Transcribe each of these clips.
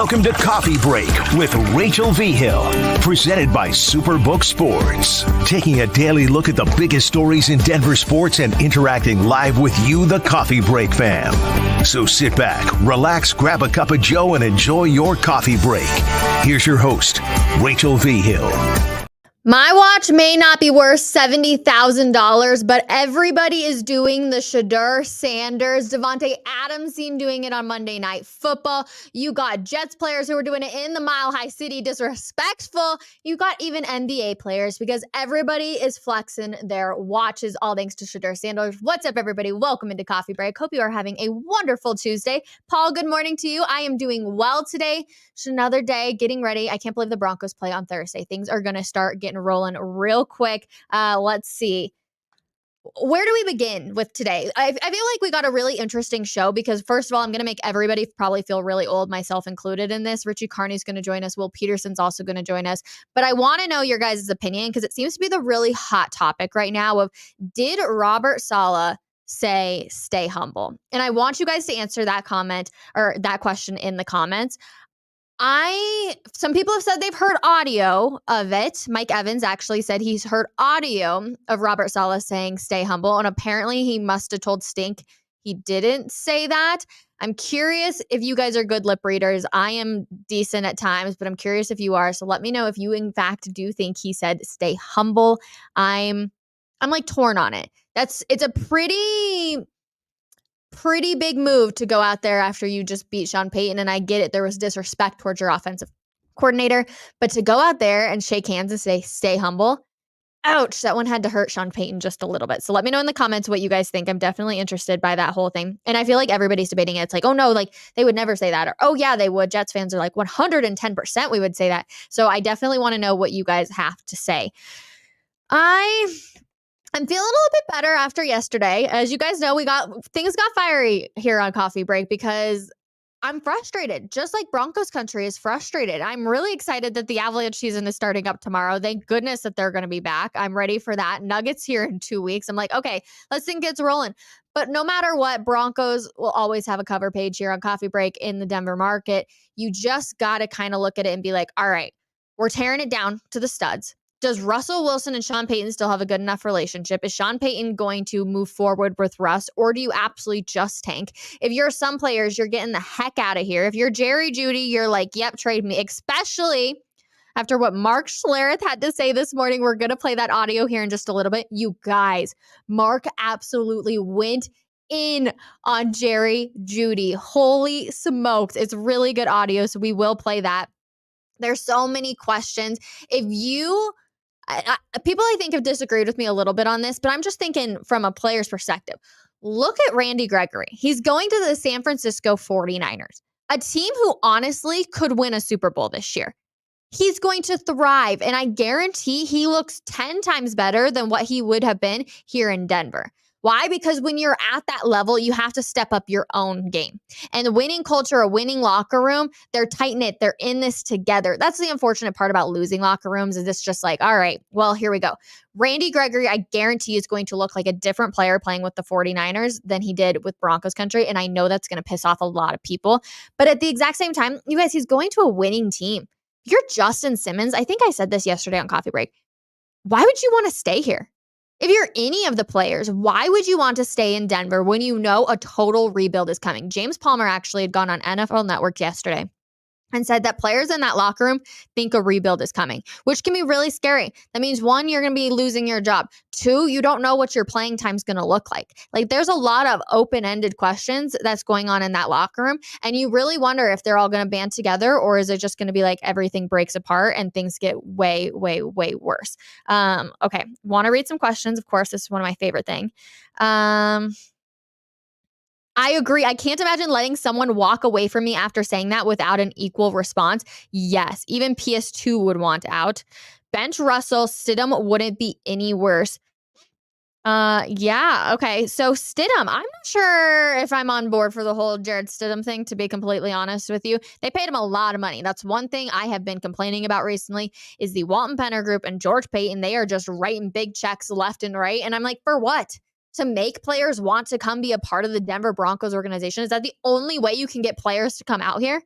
Welcome to Coffee Break with Rachel V. Hill, presented by Superbook Sports. Taking a daily look at the biggest stories in Denver sports and interacting live with you, the Coffee Break fam. So sit back, relax, grab a cup of joe, and enjoy your coffee break. Here's your host, Rachel V. Hill. My watch may not be worth $70,000, but everybody is doing the Shedeur Sanders, Devontae Adams scene doing it on Monday Night Football. You got Jets players who are doing it in the Mile High City, disrespectful. You got even NBA players because everybody is flexing their watches, all thanks to Shedeur Sanders. What's up, everybody? Welcome into Coffee Break. Hope you are having a wonderful Tuesday. Paul, good morning to you. I am doing well today. It's another day getting ready. I can't believe the Broncos play on Thursday. Things are going to start getting rolling real quick. Let's see. Where do we begin with today? I feel like we got a really interesting show because, first of all, I'm going to make everybody probably feel really old, myself included in this. Richie Carney's going to join us. Will Peterson's also going to join us. But I want to know your guys' opinion because it seems to be the really hot topic right now of, did Robert Salah say stay humble? And I want you guys to answer that comment or that question in the comments. Some people have said they've heard audio of it. Mike Evans actually said he's heard audio of Robert Salah saying stay humble, and apparently he must have told Stink he didn't say that. I'm curious if you guys are good lip readers. I am decent at times, but I'm curious if you are. So let me know if you in fact do think he said stay humble. I'm like torn on it. It's a pretty big move to go out there after you just beat Sean Payton. And I get it. There was disrespect towards your offensive coordinator, but to go out there and shake hands and say, stay humble. Ouch. That one had to hurt Sean Payton just a little bit. So let me know in the comments what you guys think. I'm definitely interested by that whole thing. And I feel like everybody's debating it. It's like, oh no, like they would never say that. Or, oh yeah, they would. Jets fans are like 110% we would say that. So I definitely want to know what you guys have to say. I'm feeling a little bit better after yesterday. As you guys know, things got fiery here on Coffee Break because I'm frustrated. Just like Broncos country is frustrated. I'm really excited that the Avalanche season is starting up tomorrow. Thank goodness that they're going to be back. I'm ready for that. Nuggets here in 2 weeks. I'm like, okay, let's think it's rolling. But no matter what, Broncos will always have a cover page here on Coffee Break in the Denver market. You just got to kind of look at it and be like, all right, we're tearing it down to the studs. Does Russell Wilson and Sean Payton still have a good enough relationship? Is Sean Payton going to move forward with Russ, or do you absolutely just tank? If you're some players, you're getting the heck out of here. If you're Jerry Jeudy, you're like, yep, trade me, especially after what Mark Schlereth had to say this morning. We're going to play that audio here in just a little bit. You guys, Mark absolutely went in on Jerry Jeudy. Holy smokes. It's really good audio, so we will play that. There's so many questions. People I think have disagreed with me a little bit on this, but I'm just thinking from a player's perspective. Look at Randy Gregory. He's going to the San Francisco 49ers, a team who honestly could win a Super Bowl this year. He's going to thrive, and I guarantee he looks 10 times better than what he would have been here in Denver. Why? Because when you're at that level, you have to step up your own game. And the winning culture, a winning locker room, they're tight-knit. They're in this together. That's the unfortunate part about losing locker rooms is it's just like, all right, well, here we go. Randy Gregory, I guarantee, is going to look like a different player playing with the 49ers than he did with Broncos country. And I know that's going to piss off a lot of people. But at the exact same time, you guys, he's going to a winning team. If you're Justin Simmons, I think I said this yesterday on Coffee Break, why would you want to stay here? If you're any of the players, why would you want to stay in Denver when you know a total rebuild is coming? James Palmer actually had gone on NFL Network yesterday and said that players in that locker room think a rebuild is coming, which can be really scary. That means, one, you're going to be losing your job. Two, you don't know what your playing time's going to look like. Like, there's a lot of open-ended questions that's going on in that locker room, and you really wonder if they're all going to band together, or is it just going to be like everything breaks apart and things get way, way, way worse. Okay, want to read some questions. Of course, this is one of my favorite things. I agree. I can't imagine letting someone walk away from me after saying that without an equal response. Yes, even PS2 would want out. Bench Russell, Stidham wouldn't be any worse. Yeah, okay. So Stidham, I'm not sure if I'm on board for the whole Jared Stidham thing, to be completely honest with you. They paid him a lot of money. That's one thing I have been complaining about recently is the Walton Penner Group and George Payton. They are just writing big checks left and right. And I'm like, for what? To make players want to come be a part of the Denver Broncos organization? Is that the only way you can get players to come out here?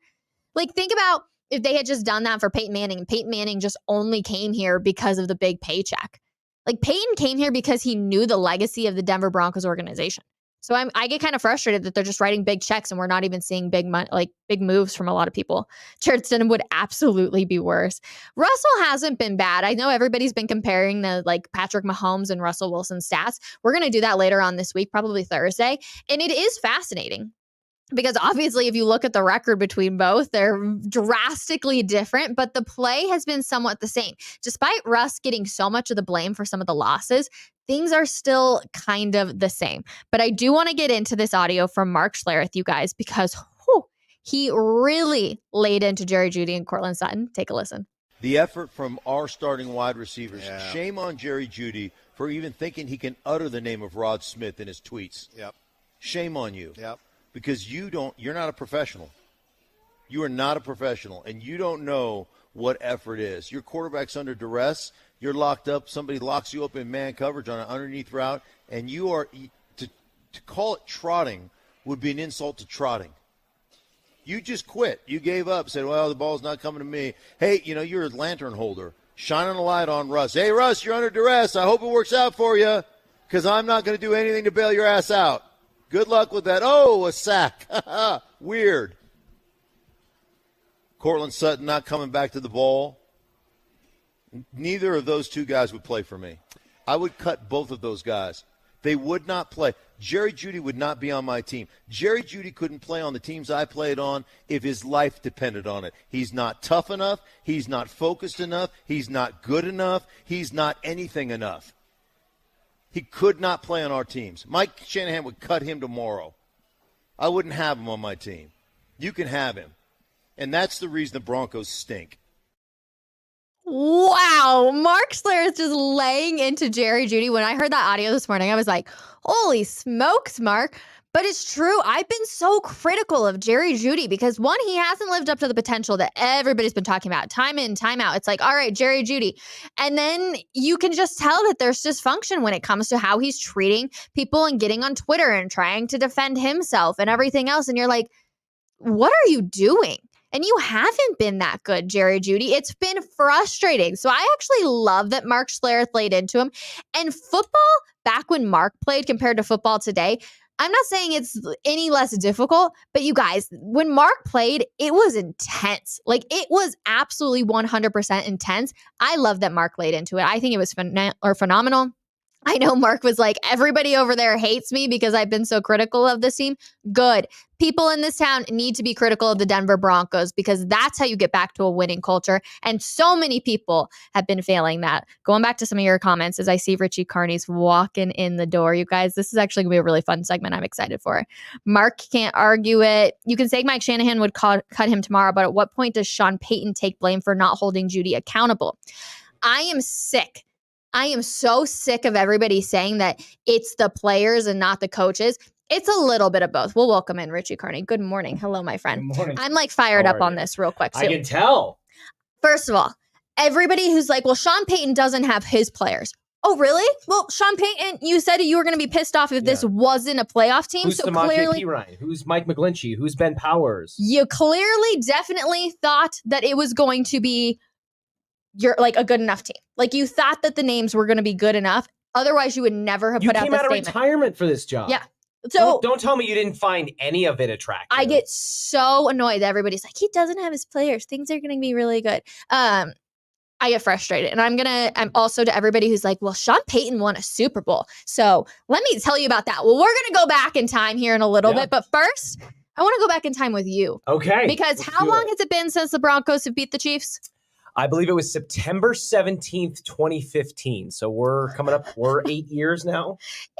Like, think about if they had just done that for Peyton Manning, and Peyton Manning just only came here because of the big paycheck. Like, Peyton came here because he knew the legacy of the Denver Broncos organization. So I get kind of frustrated that they're just writing big checks and we're not even seeing big moves from a lot of people. Jared Stidham would absolutely be worse. Russell hasn't been bad. I know everybody's been comparing the Patrick Mahomes and Russell Wilson stats. We're going to do that later on this week, probably Thursday. And it is fascinating. Because obviously, if you look at the record between both, they're drastically different, but the play has been somewhat the same. Despite Russ getting so much of the blame for some of the losses, things are still kind of the same. But I do want to get into this audio from Mark Schlereth, you guys, because he really laid into Jerry Jeudy and Courtland Sutton. Take a listen. The effort from our starting wide receivers. Yeah. Shame on Jerry Jeudy for even thinking he can utter the name of Rod Smith in his tweets. Yep. Shame on you. Yep. Because you're not a professional. You are not a professional, and you don't know what effort is. Your quarterback's under duress. You're locked up. Somebody locks you up in man coverage on an underneath route, and you are to call it trotting would be an insult to trotting. You just quit. You gave up. Said, well, the ball's not coming to me. Hey, you're a lantern holder. Shining a light on Russ. Hey, Russ, you're under duress. I hope it works out for you because I'm not going to do anything to bail your ass out. Good luck with that. Oh, a sack. Weird. Courtland Sutton not coming back to the ball. Neither of those two guys would play for me. I would cut both of those guys. They would not play. Jerry Jeudy would not be on my team. Jerry Jeudy couldn't play on the teams I played on if his life depended on it. He's not tough enough. He's not focused enough. He's not good enough. He's not anything enough. He could not play on our teams. Mike Shanahan would cut him tomorrow. I wouldn't have him on my team. You can have him. And that's the reason the Broncos stink. Wow. Mark Schlereth just laying into Jerry Jeudy. When I heard that audio this morning, I was like, holy smokes, Mark. But it's true. I've been so critical of Jerry Jeudy because, one, he hasn't lived up to the potential that everybody's been talking about. Time in, time out. It's like, all right, Jerry Jeudy. And then you can just tell that there's dysfunction when it comes to how he's treating people and getting on Twitter and trying to defend himself and everything else. And you're like, what are you doing? And you haven't been that good, Jerry Jeudy. It's been frustrating. So I actually love that Mark Schlereth laid into him. And football, back when Mark played compared to football today, I'm not saying it's any less difficult, but you guys, when Mark played, it was intense. Like, it was absolutely 100% intense. I love that Mark laid into it. I think it was phenomenal. I know Mark was like, everybody over there hates me because I've been so critical of this team. Good. People in this town need to be critical of the Denver Broncos because that's how you get back to a winning culture. And so many people have been failing that. Going back to some of your comments as I see Richie Carney's walking in the door. You guys, this is actually going to be a really fun segment. I'm excited for it. Mark can't argue it. You can say Mike Shanahan would cut him tomorrow, but at what point does Sean Payton take blame for not holding Jeudy accountable? I am sick. I am so sick of everybody saying that it's the players and not the coaches. It's a little bit of both. We'll welcome in Richie Carney. Good morning. Hello, my friend. Good morning. I'm like fired up on this real quick too. I can tell. First of all, everybody who's like, well, Sean Payton doesn't have his players. Oh, really? Well, Sean Payton, you said you were going to be pissed off if this wasn't a playoff team. Who's so Samaje clearly, Perine? Who's Mike McGlinchey? Who's Ben Powers? You clearly definitely thought that it was going to be a good enough team. Like, you thought that the names were going to be good enough. Otherwise, you would never have put out the statement. You came out of retirement for this job. Yeah. So don't tell me you didn't find any of it attractive. I get so annoyed that everybody's like, he doesn't have his players. Things are going to be really good. I get frustrated. And I'm also to everybody who's like, well, Sean Payton won a Super Bowl. So let me tell you about that. Well, we're going to go back in time here in a little bit. But first, I want to go back in time with you. Okay. Because how long has it been since the Broncos have beat the Chiefs? I believe it was September 17th, 2015. So we're 8 years now.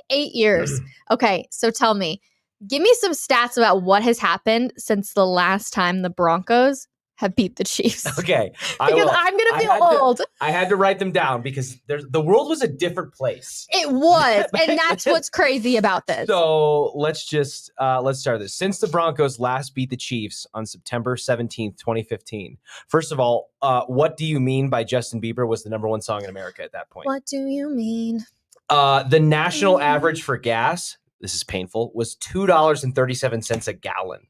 8 years. Okay, so tell me, give me some stats about what has happened since the last time the Broncos have beat the Chiefs. Okay. I'm going to feel old. I had to write them down because the world was a different place. It was. And that's what's crazy about this. So let's start this. Since the Broncos last beat the Chiefs on September 17th, 2015, first of all, What Do You Mean by Justin Bieber was the number one song in America at that point. What do you mean? The national average for gas, this is painful, was $2.37 a gallon.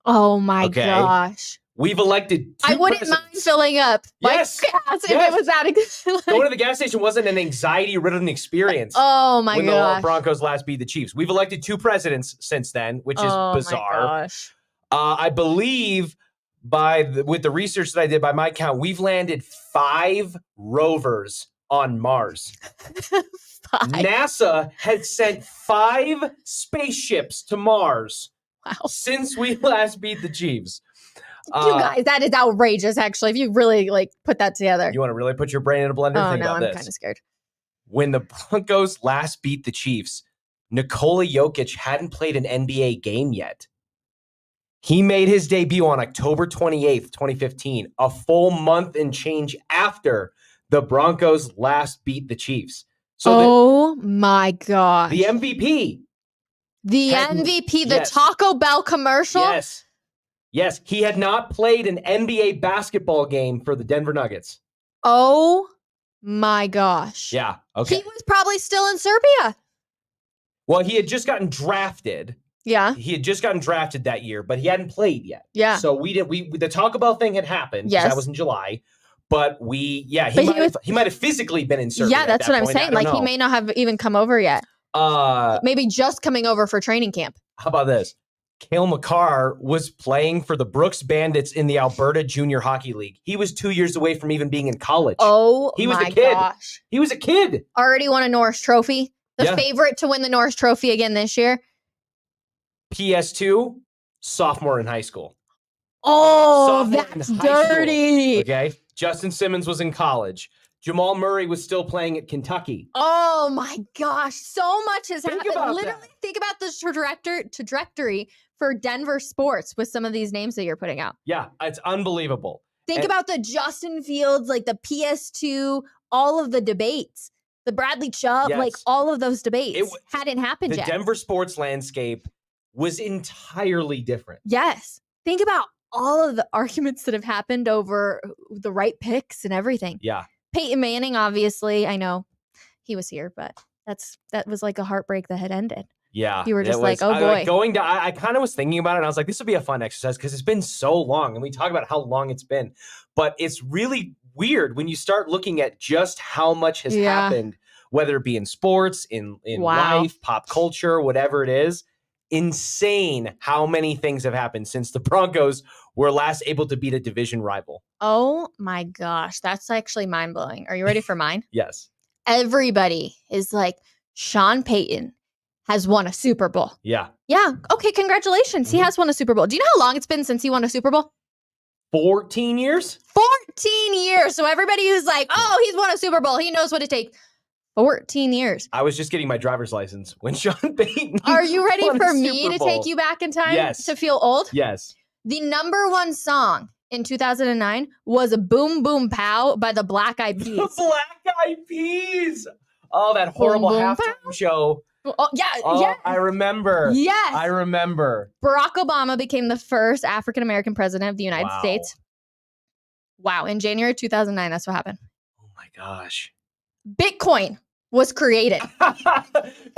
Oh my gosh. We've elected two I wouldn't mind presidents. filling up my Yes. gas if Yes. it was that. Going to the gas station wasn't an anxiety-ridden experience. Oh my when gosh. the Broncos last beat the Chiefs. We've elected 2 presidents since then, which is bizarre. My gosh. I believe with the research that I did, by my count, we've landed 5 rovers on Mars. 5. NASA had sent 5 spaceships to Mars since we last beat the Chiefs. You guys, that is outrageous, actually, if you really put that together. You want to really put your brain in a blender? Think about I'm this. kind of scared. When the Broncos last beat the Chiefs, Nikola Jokic hadn't played an NBA game yet. He made his debut on October 28th, 2015, a full month and change after the Broncos last beat the Chiefs. So my gosh. the MVP. The Taco Bell commercial? Yes, he had not played an NBA basketball game for the Denver Nuggets. Oh my gosh. Yeah, okay. He was probably still in Serbia. Well, he had just gotten drafted. Yeah. He had just gotten drafted that year, but he hadn't played yet. Yeah. So the Taco Bell thing had happened. Yes. That was in July. But he might have physically been in Serbia. Yeah, that's what I'm saying. He may not have even come over yet. Maybe just coming over for training camp. How about this? Cale Makar was playing for the Brooks Bandits in the Alberta Junior Hockey League. He was 2 years away from even being in college. He was a kid. Gosh. He was a kid. Already won a Norris Trophy. The favorite to win the Norris Trophy again this year. PS2, sophomore in high school. Oh, that's dirty. Okay. Justin Simmons was in college. Jamal Murray was still playing at Kentucky. Oh my gosh. So much has happened. Literally think about the trajectory for Denver sports with some of these names that you're putting out. Yeah, it's unbelievable. Think about the Justin Fields, the PS2, all of the debates. The Bradley Chubb, all of those debates hadn't happened yet. The Denver sports landscape was entirely different. Yes. Think about all of the arguments that have happened over the right picks and everything. Yeah. Peyton Manning, obviously, I know he was here, but that was like a heartbreak that had ended. Yeah. You were just oh boy. I kind of was thinking about it, and I was like, this would be a fun exercise because it's been so long, and we talk about how long it's been. But it's really weird when you start looking at just how much has happened, whether it be in sports, in life, pop culture, whatever it is. Insane how many things have happened since the Broncos were last able to beat a division rival. Oh my gosh, that's actually mind-blowing. Are you ready for mine? Yes. Everybody is like, Sean Payton has won a Super Bowl. Yeah. Yeah. Okay, congratulations. Mm-hmm. He has won a Super Bowl. Do you know how long it's been since he won a Super Bowl? 14 years? 14 years. So everybody who's like, oh, he's won a Super Bowl, he knows what it takes. 14 years. I was just getting my driver's license when Sean Payton. Are you ready for me to take you back in time to feel old? Yes. The number 1 song in 2009 was Boom Boom Pow by the Black Eyed Peas. The Black Eyed Peas. Oh, that horrible halftime show. Oh, yeah. Yes. I remember. Yes. I remember. Barack Obama became the first African-American president of the United States. Wow. In January 2009, that's what happened. Oh my gosh. Bitcoin was created.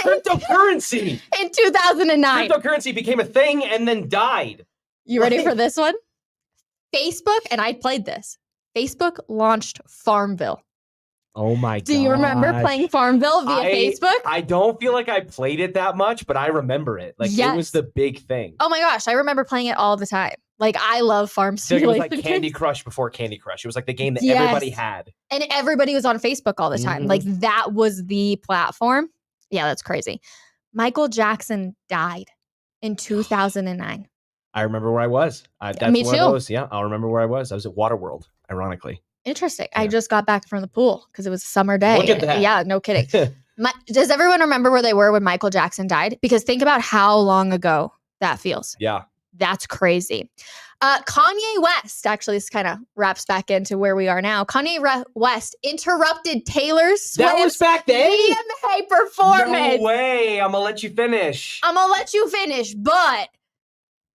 Cryptocurrency. In 2009. Cryptocurrency became a thing and then died. You ready for this one? Facebook, and I played this. Facebook launched Farmville. Oh my god. Do you remember playing Farmville via Facebook? I don't feel like I played it that much, but I remember it. It was the big thing. Oh my gosh, I remember playing it all the time. I love Farm Simulator. It was like Candy Crush before Candy Crush. It was like the game that everybody had. And everybody was on Facebook all the time. Mm-hmm. That was the platform. Yeah, that's crazy. Michael Jackson died in 2009. I remember where I was. Me too. Yeah, I'll remember where I was. I was at Waterworld, ironically. Interesting. Yeah. I just got back from the pool because it was a summer day. Look at that. Yeah, no kidding. Does everyone remember where they were when Michael Jackson died? Because think about how long ago that feels. Yeah. That's crazy. Kanye West, actually, this kind of wraps back into where we are now. Kanye West interrupted Taylor Swift's that was back then? VMA performance. No way. I'm going to let you finish. But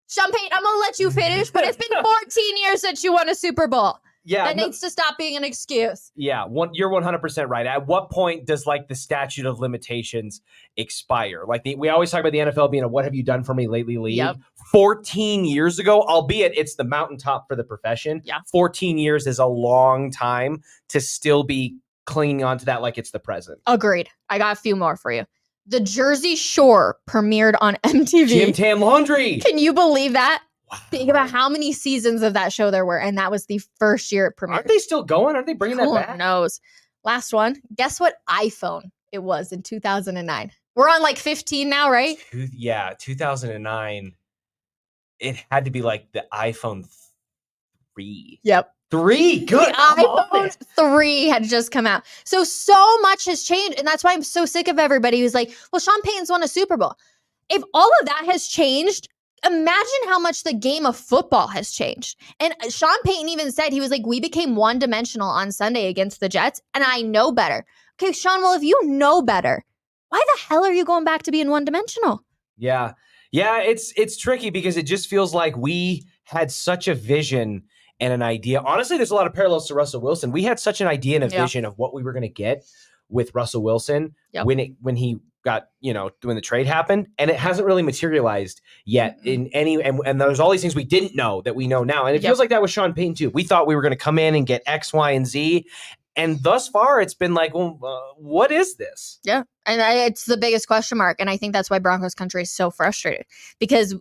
Sean Payton, I'm going to let you finish, but it's been 14 years since you won a Super Bowl. That needs to stop being an excuse. Yeah, you're 100% right. At what point does like the statute of limitations expire? Like we always talk about the NFL being a "what have you done for me lately" league. Yep. 14 years ago, albeit it's the mountaintop for the profession. Yeah. 14 years is a long time to still be clinging on to that like it's the present. Agreed. I got a few more for you. The Jersey Shore premiered on MTV. Gym Tam Laundry. Can you believe that? Wow. Think about how many seasons of that show there were, and that was the first year it premiered. Aren't they still going? Aren't they bringing that back? Who knows? Last one. Guess what iPhone it was in 2009? We're on like 15 now, right? 2009. It had to be like the iPhone 3. Yep. 3. Good. The iPhone 3 had just come out. So much has changed. And that's why I'm so sick of everybody who's like, well, Sean Payton's won a Super Bowl. If all of that has changed, imagine how much the game of football has changed. And Sean Payton even said, he was like, we became one-dimensional on Sunday against the Jets, and I know better. Okay, Sean, well, if you know better, why the hell are you going back to being one-dimensional? Yeah. Yeah, it's tricky because it just feels like we had such a vision and an idea. Honestly, there's a lot of parallels to Russell Wilson. We had such an idea and a vision of what we were going to get with Russell Wilson when he got, when the trade happened, and it hasn't really materialized yet in any, and there's all these things we didn't know that we know now. And it feels like that with Sean Payton too. We thought we were going to come in and get X, Y, and Z. And thus far, it's been like, well, what is this? Yeah. And it's the biggest question mark. And I think that's why Broncos country is so frustrated, because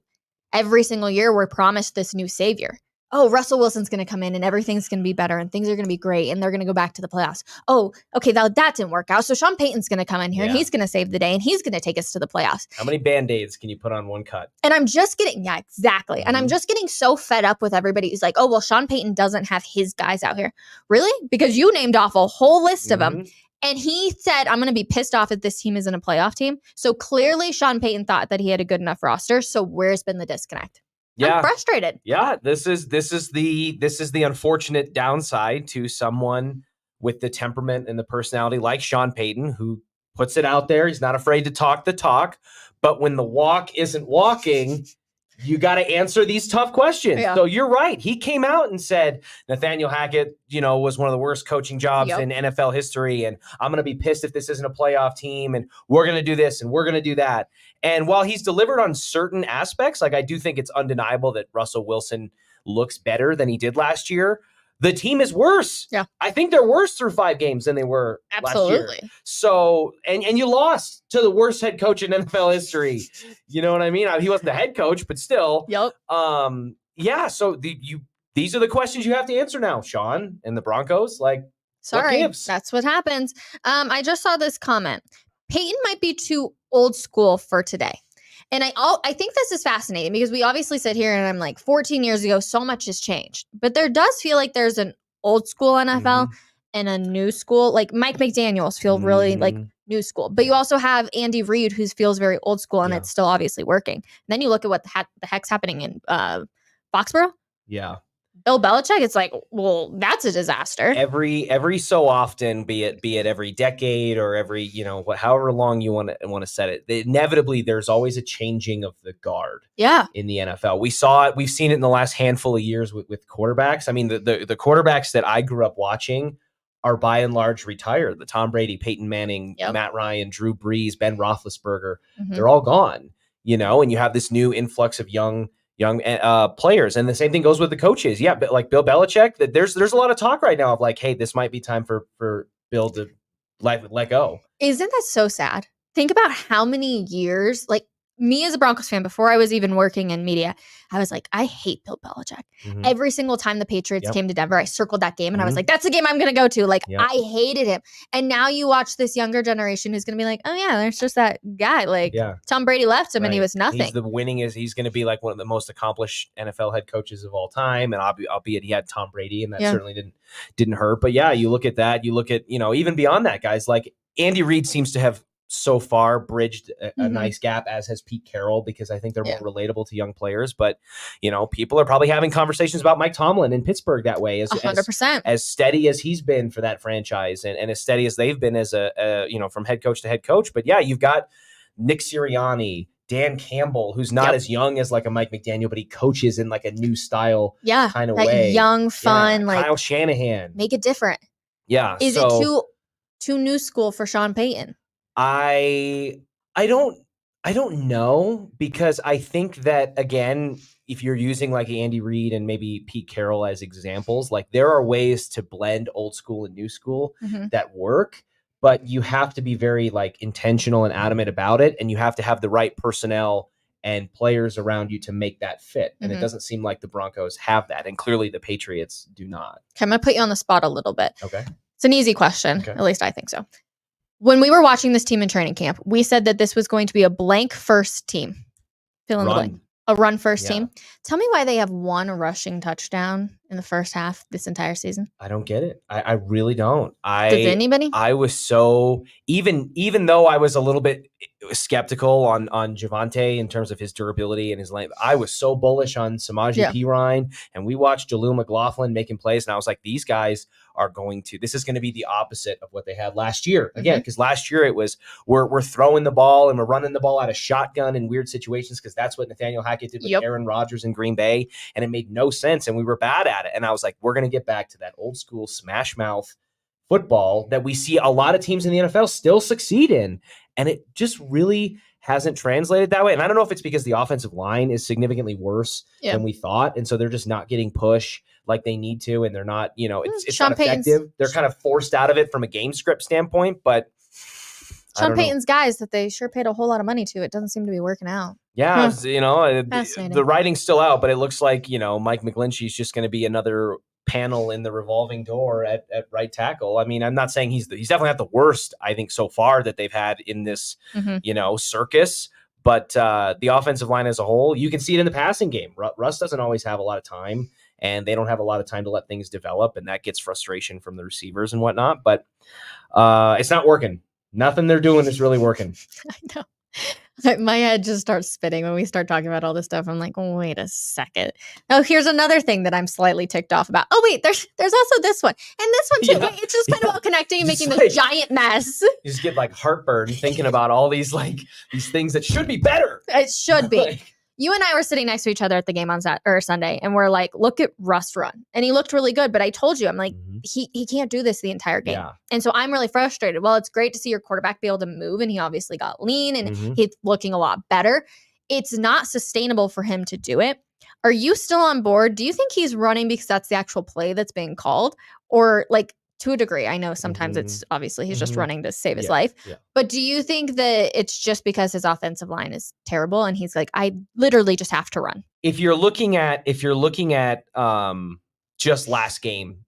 every single year we're promised this new savior. Oh, Russell Wilson's going to come in and everything's going to be better and things are going to be great and they're going to go back to the playoffs. Oh, okay, that didn't work out. So Sean Payton's going to come in here and he's going to save the day and he's going to take us to the playoffs. How many Band-Aids can you put on one cut? And I'm just getting, exactly. Mm-hmm. And I'm just getting so fed up with everybody who's like, oh, well, Sean Payton doesn't have his guys out here. Really? Because you named off a whole list of them. And he said, I'm going to be pissed off if this team isn't a playoff team. So clearly Sean Payton thought that he had a good enough roster. So where's been the disconnect? Yeah. I'm frustrated. Yeah, this is the unfortunate downside to someone with the temperament and the personality like Sean Payton, who puts it out there. He's not afraid to talk the talk, but when the walk isn't walking, you got to answer these tough questions. Yeah. So you're right. He came out and said Nathaniel Hackett, was one of the worst coaching jobs in NFL history. And I'm going to be pissed if this isn't a playoff team. And we're going to do this and we're going to do that. And while he's delivered on certain aspects, like I do think it's undeniable that Russell Wilson looks better than he did last year. The team is worse. Yeah. I think they're worse through 5 games than they were last year. So, and you lost to the worst head coach in NFL history. You know what I mean? He wasn't the head coach, but still. Yep. Yeah. So these are the questions you have to answer now, Sean, and the Broncos. Like, sorry, that's what happens. I just saw this comment. Payton might be too old school for today. And I think this is fascinating because we obviously sit here and I'm like 14 years ago, so much has changed. But there does feel like there's an old school NFL and a new school. Like Mike McDaniels feel really like new school. But you also have Andy Reid who feels very old school and it's still obviously working. And then you look at what the heck's happening in Foxborough. Yeah. Bill Belichick, it's like, well, that's a disaster. Every so often, be it every decade or every, however long you want to set it, inevitably there's always a changing of the guard. Yeah. In the NFL. We've seen it in the last handful of years with quarterbacks. I mean, the quarterbacks that I grew up watching are by and large retired. The Tom Brady, Peyton Manning, Matt Ryan, Drew Brees, Ben Roethlisberger, they're all gone, and you have this new influx of young players. And the same thing goes with the coaches. Yeah. But like Bill Belichick, that there's a lot of talk right now of like, hey, this might be time for Bill to let go. Isn't that so sad? Think about how many years, like me as a Broncos fan, before I was even working in media, I was like, I hate Bill Belichick. Every single time the Patriots came to Denver, I circled that game and I was like, that's the game I'm going to go to. Like, I hated him. And now you watch this younger generation who's going to be like, oh yeah, there's just that guy. Like Tom Brady left him and he was nothing. He's going to be like one of the most accomplished NFL head coaches of all time. And albeit he had Tom Brady and that certainly didn't hurt. But yeah, you look at that, you look at, even beyond that, guys, like Andy Reid seems to have so far bridged a nice gap, as has Pete Carroll, because I think they're more relatable to young players. But, people are probably having conversations about Mike Tomlin in Pittsburgh that way, as 100%. As steady as he's been for that franchise and as steady as they've been as from head coach to head coach. But yeah, you've got Nick Sirianni, Dan Campbell, who's not as young as like a Mike McDaniel, but he coaches in like a new style kind of way. Young, fun, like Kyle Shanahan. Make it different. Yeah. Is it too new school for Sean Payton? I don't know, because I think that, again, if you're using like Andy Reid and maybe Pete Carroll as examples, like there are ways to blend old school and new school that work, but you have to be very like intentional and adamant about it. And you have to have the right personnel and players around you to make that fit. And it doesn't seem like the Broncos have that. And clearly the Patriots do not. Okay, I'm going to put you on the spot a little bit. Okay. It's an easy question. Okay. At least I think so. When we were watching this team in training camp, we said that this was going to be a blank first team. Fill in the blank. A run first team. Tell me why they have one rushing touchdown in the first half this entire season. I don't get it. I really don't. Does anybody? I was so even though I was a little bit skeptical on Javonte in terms of his durability and his length, I was so bullish on Samaje Perine, and we watched Jaleel McLaughlin making plays, and I was like, these guys are this is going to be the opposite of what they had last year. Again, because last year it was we're throwing the ball and we're running the ball out of shotgun in weird situations, because that's what Nathaniel Hackett did with Aaron Rodgers in Green Bay, and it made no sense, and we were bad at it. And I was like, we're going to get back to that old school smash mouth football that we see a lot of teams in the NFL still succeed in. And it just really hasn't translated that way. And I don't know if it's because the offensive line is significantly worse than we thought. And so they're just not getting push like they need to. And they're not, it's not effective. They're kind of forced out of it from a game script standpoint. But Sean Payton's guys that they sure paid a whole lot of money to, it doesn't seem to be working out. Yeah, the writing's still out, but it looks like, Mike McGlinchey's just going to be another panel in the revolving door at right tackle. I mean, I'm not saying he's definitely not the worst, I think, so far that they've had in this, circus, but the offensive line as a whole, you can see it in the passing game. Russ doesn't always have a lot of time, and they don't have a lot of time to let things develop, and that gets frustration from the receivers and whatnot, but it's not working. Nothing they're doing is really working. I know. My head just starts spinning when we start talking about all this stuff. I'm like, oh, wait a second. Oh, here's another thing that I'm slightly ticked off about. Oh, wait, there's also this one. And this one, too. Wait, it's just kind of all connecting and making this giant mess. You just get like heartburn thinking about all these things that should be better. It should be. You and I were sitting next to each other at the game on Sunday, and we're like, look at Russ run. And he looked really good, but I told you, I'm like, he can't do this the entire game. Yeah. And so I'm really frustrated. Well, it's great to see your quarterback be able to move, and he obviously got lean, and he's looking a lot better. It's not sustainable for him to do it. Are you still on board? Do you think he's running because that's the actual play that's being called? Or like, to a degree, I know sometimes it's obviously he's just running to save his life. Yeah. But do you think that it's just because his offensive line is terrible and he's like, I literally just have to run? If you're looking at just last game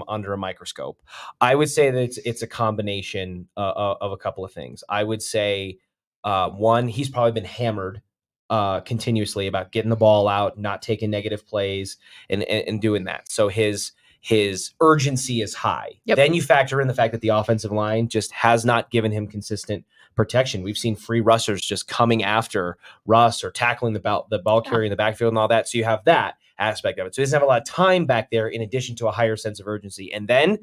under a microscope, I would say that it's a combination of a couple of things. I would say one, he's probably been hammered continuously about getting the ball out, not taking negative plays, and doing that. So his urgency is high. Yep. Then you factor in the fact that the offensive line just has not given him consistent protection. We've seen free rushers just coming after Russ or tackling the ball carrier in the backfield and all that. So you have that aspect of it. So he doesn't have a lot of time back there in addition to a higher sense of urgency. And then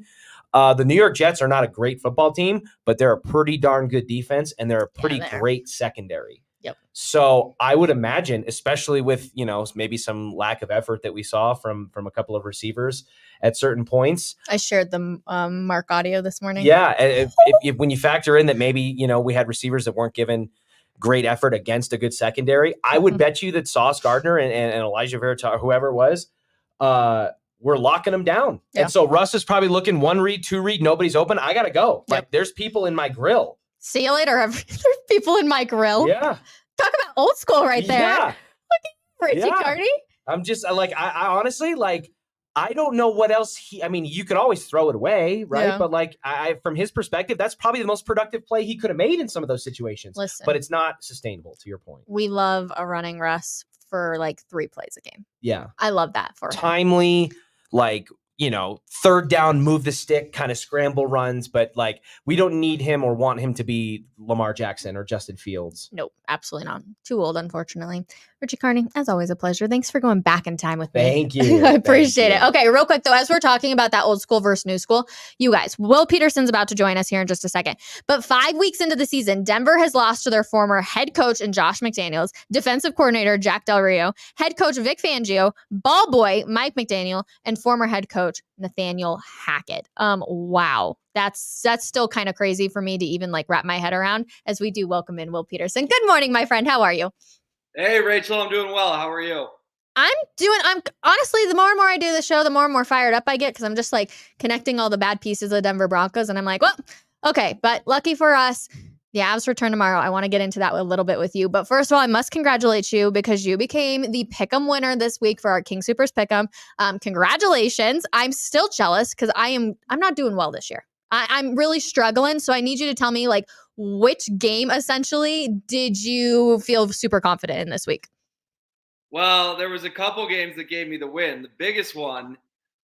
the New York Jets are not a great football team, but they're a pretty darn good defense, and they're a pretty great secondary. Yep. So I would imagine, especially with, maybe some lack of effort that we saw from a couple of receivers at certain points. I shared the Mark audio this morning. Yeah. If when you factor in that maybe, we had receivers that weren't given great effort against a good secondary, I would bet you that Sauce Gardner and Elijah Vera, or whoever it was, were locking them down. Yeah. And so Russ is probably looking 1 read, 2 read, nobody's open. I got to go. Yep. Like, there's people in my grill. See you later. There's people in my grill. Yeah. Talk about old school right there. Yeah. Look at Richie Carney. I'm just I honestly, I don't know what else you could always throw it away, right? Yeah. But I from his perspective, that's probably the most productive play he could have made in some of those situations. Listen, but it's not sustainable, to your point. We love a running Russ for 3 plays a game. Yeah. I love that for him. Timely, third down, move the stick kind of scramble runs, but we don't need him or want him to be Lamar Jackson or Justin Fields. Nope, absolutely not. Too old, unfortunately. Richie Carney, as always, a pleasure. Thanks for going back in time with me. Thank you. I appreciate it. Okay, real quick, though, as we're talking about that old school versus new school, you guys, Will Peterson's about to join us here in just a second. But 5 weeks into the season, Denver has lost to their former head coach and Josh McDaniels, defensive coordinator Jack Del Rio, head coach Vic Fangio, ball boy Mike McDaniel, and former head coach Nathaniel Hackett. Wow. That's still kind of crazy for me to even like wrap my head around as we do welcome in Will Peterson. Good morning, my friend. How are you? Hey, Rachel, I'm doing well. How are you? I'm honestly, the more and more I do the show, the more and more fired up I get because I'm just like connecting all the bad pieces of the Denver Broncos. And I'm like, well, okay. But lucky for us, the Avs return tomorrow. I want to get into that a little bit with you. But first of all, I must congratulate you because you became the Pick'em winner this week for our King Supers Pick'em. Congratulations. I'm still jealous because I'm not doing well this year. I'm really struggling. So I need you to tell me like which game essentially did you feel super confident in this week? Well, there was a couple games that gave me the win. The biggest one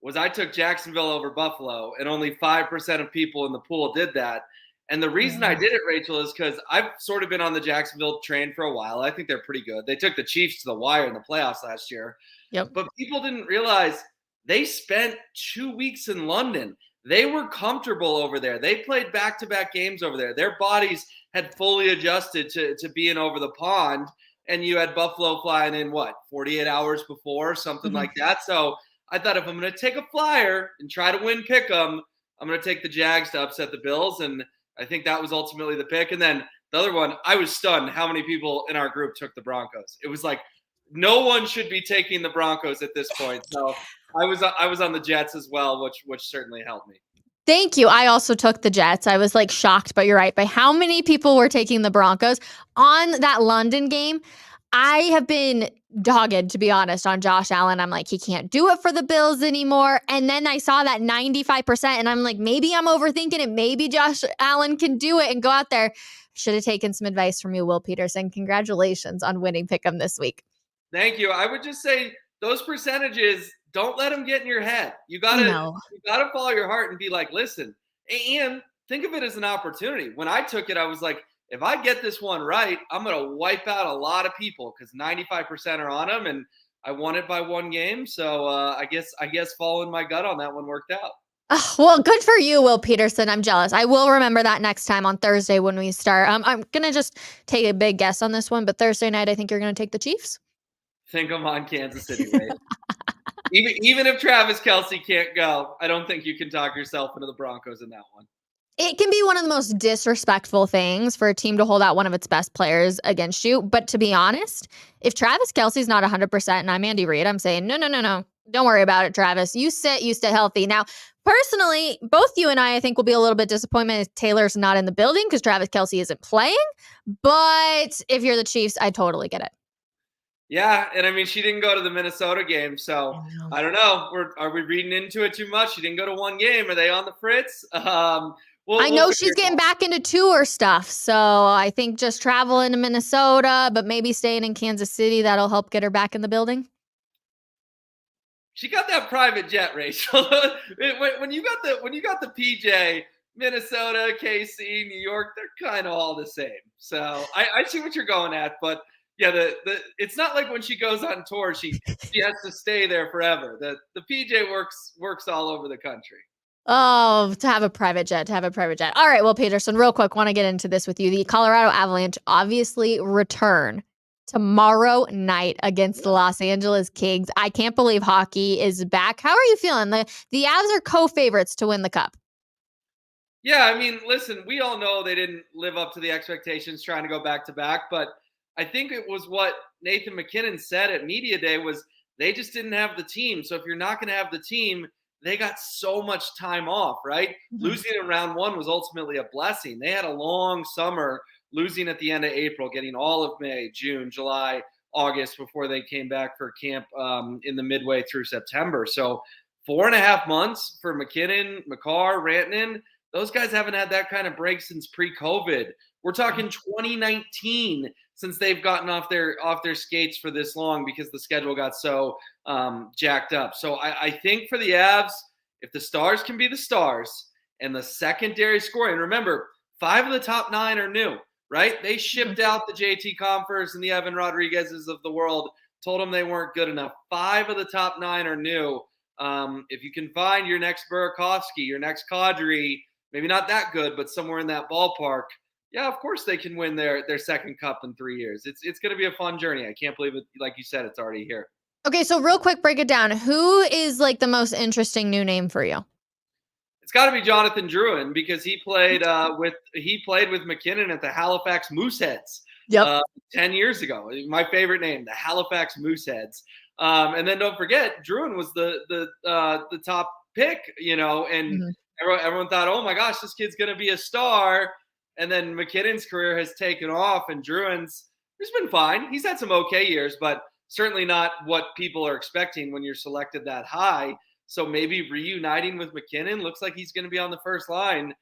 was I took Jacksonville over Buffalo, and only 5% of people in the pool did that. And the reason I did it, Rachel, is because I've sort of been on the Jacksonville train for a while. I think they're pretty good. They took the Chiefs to the wire in the playoffs last year. Yep. But people didn't realize they spent 2 weeks in London. They were comfortable over there. They played back-to-back games over there. Their bodies had fully adjusted to being over the pond. And you had Buffalo flying in, 48 hours before, something like that. So I thought if I'm going to take a flyer and try to win Pick'em, I'm going to take the Jags to upset the Bills. And I think that was ultimately the pick. And then the other one, I was stunned how many people in our group took the Broncos. It was like no one should be taking the Broncos at this point. So I was on the Jets as well, which certainly helped me. Thank you. I also took the Jets. I was like shocked, but you're right, by how many people were taking the Broncos on that London game. I have been dogged, to be honest, on Josh Allen. I'm like, he can't do it for the Bills anymore. And then I saw that 95%, and I'm like, maybe I'm overthinking it. Maybe Josh Allen can do it and go out there. Should have taken some advice from you, Will Peterson. Congratulations on winning Pick'em this week. Thank you. I would just say those percentages, don't let them get in your head. You gotta follow your heart and be like, listen, and think of it as an opportunity. When I took it, I was like, if I get this one right, I'm going to wipe out a lot of people because 95% are on them, and I won it by one game. So I guess following my gut on that one worked out. Well, good for you, Will Peterson. I'm jealous. I will remember that next time on Thursday when we start. I'm going to just take a big guess on this one, but Thursday night, I think you're going to take the Chiefs. Think I'm on Kansas City, right? even if Travis Kelce can't go, I don't think you can talk yourself into the Broncos in that one. It can be one of the most disrespectful things for a team to hold out one of its best players against you. But to be honest, if Travis Kelce's not 100% and I'm Andy Reid, I'm saying, no. Don't worry about it, Travis. You stay healthy. Now, personally, both you and I think will be a little bit disappointed if Taylor's not in the building because Travis Kelce isn't playing. But if you're the Chiefs, I totally get it. Yeah, and I mean, she didn't go to the Minnesota game, so I don't know. Are we reading into it too much? She didn't go to one game. Are they on the fritz? I know she's getting back into tour stuff, so I think just traveling to Minnesota, but maybe staying in Kansas City, that'll help get her back in the building. She got that private jet, Rachel. when you got the PJ, Minnesota, KC, New York, they're kind of all the same. So I see what you're going at, but yeah, it's not like when she goes on tour, she has to stay there forever. The PJ works all over the country. Oh, to have a private jet. All right, well, Peterson, real quick, want to get into this with you. The Colorado Avalanche obviously return tomorrow night against the Los Angeles Kings. I can't believe hockey is back. How are you feeling? The Avs are co-favorites to win the Cup. Yeah, I mean, listen, we all know they didn't live up to the expectations trying to go back-to-back, but I think it was what Nathan McKinnon said at Media Day was they just didn't have the team. So if you're not going to have the team, they got so much time off, right? Mm-hmm. Losing in round one was ultimately a blessing. They had a long summer, losing at the end of April, getting all of May, June, July, August before they came back for camp in the midway through September. So 4.5 months for McKinnon, McCarr, Rantanen. Those guys haven't had that kind of break since pre-COVID. We're talking 2019 since they've gotten off their skates for this long because the schedule got so jacked up. So I think for the Avs, if the stars can be the stars and the secondary scoring, and remember, 5 of the top 9 are new. right? They shipped out the JT Compers and the Evan Rodriguez's of the world, told them they weren't good enough. 5 of the top 9 are new. If you can find your next Burakovsky, your next Kadri, maybe not that good, but somewhere in that ballpark, yeah, of course they can win their second cup in 3 years. It's going to be a fun journey. I can't believe it. Like you said, it's already here. Okay, so real quick, break it down. Who is like the most interesting new name for you? It's got to be Jonathan Drouin because he played with McKinnon at the Halifax Mooseheads 10 years ago. My favorite name, the Halifax Mooseheads. And then don't forget, Drouin was the top pick, and everyone thought, oh my gosh, this kid's going to be a star. And then McKinnon's career has taken off, and Drouin's been fine. He's had some okay years, but certainly not what people are expecting when you're selected that high. So maybe reuniting with McKinnon, looks like he's going to be on the first line.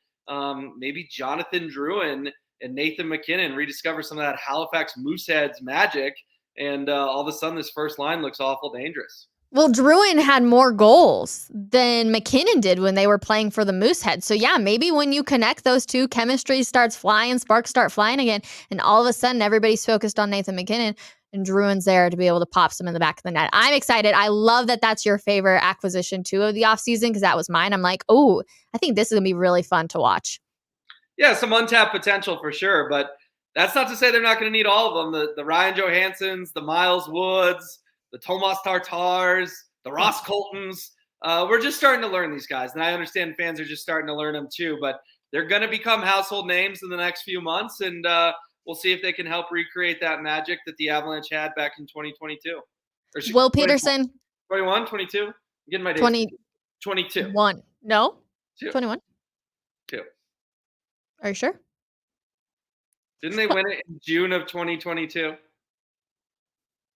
Maybe Jonathan Drouin and Nathan McKinnon rediscover some of that Halifax Mooseheads magic, and all of a sudden this first line looks awful dangerous. Well, Drouin had more goals than McKinnon did when they were playing for the Mooseheads. So yeah, maybe when you connect those two, chemistry starts flying, sparks start flying again, and all of a sudden everybody's focused on Nathan McKinnon, and Drouin's there to be able to pop some in the back of the net. I'm excited. I love that that's your favorite acquisition too of the offseason, because that was mine. I'm like, oh, I think this is going to be really fun to watch. Yeah, some untapped potential for sure, but that's not to say they're not going to need all of them. The Ryan Johanssons, the Miles Woods, the Tomas Tartars, the Ross Coltons. We're just starting to learn these guys, and I understand fans are just starting to learn them too, but they're going to become household names in the next few months, and we'll see if they can help recreate that magic that the Avalanche had back in 2022. Will Peterson. 21, 22? I'm getting my dates. 22. 1. No? 2. 21? 2. Are you sure? Didn't they win it in June of 2022?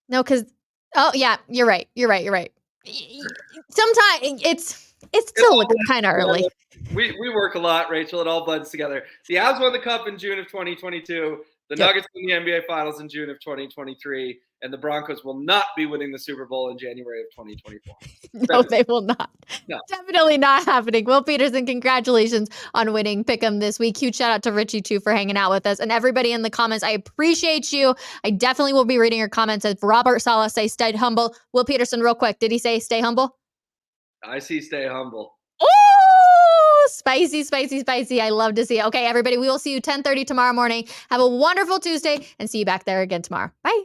No, because yeah, you're right. Sometimes it's still kind of early. We work a lot, Rachel. It all blends together. The Avs won the Cup in June of 2022. The Nuggets won the NBA Finals in June of 2023. And the Broncos will not be winning the Super Bowl in January of 2024. No, they will not. No. Definitely not happening. Will Peterson, congratulations on winning Pick'em this week. Huge shout out to Richie, too, for hanging out with us. And everybody in the comments, I appreciate you. I definitely will be reading your comments. As Robert Salah say, stay humble. Will Peterson, real quick, did he say stay humble? I see stay humble. Oh, spicy, spicy, spicy. I love to see it. Okay, everybody, we will see you 10:30 tomorrow morning. Have a wonderful Tuesday, and see you back there again tomorrow. Bye.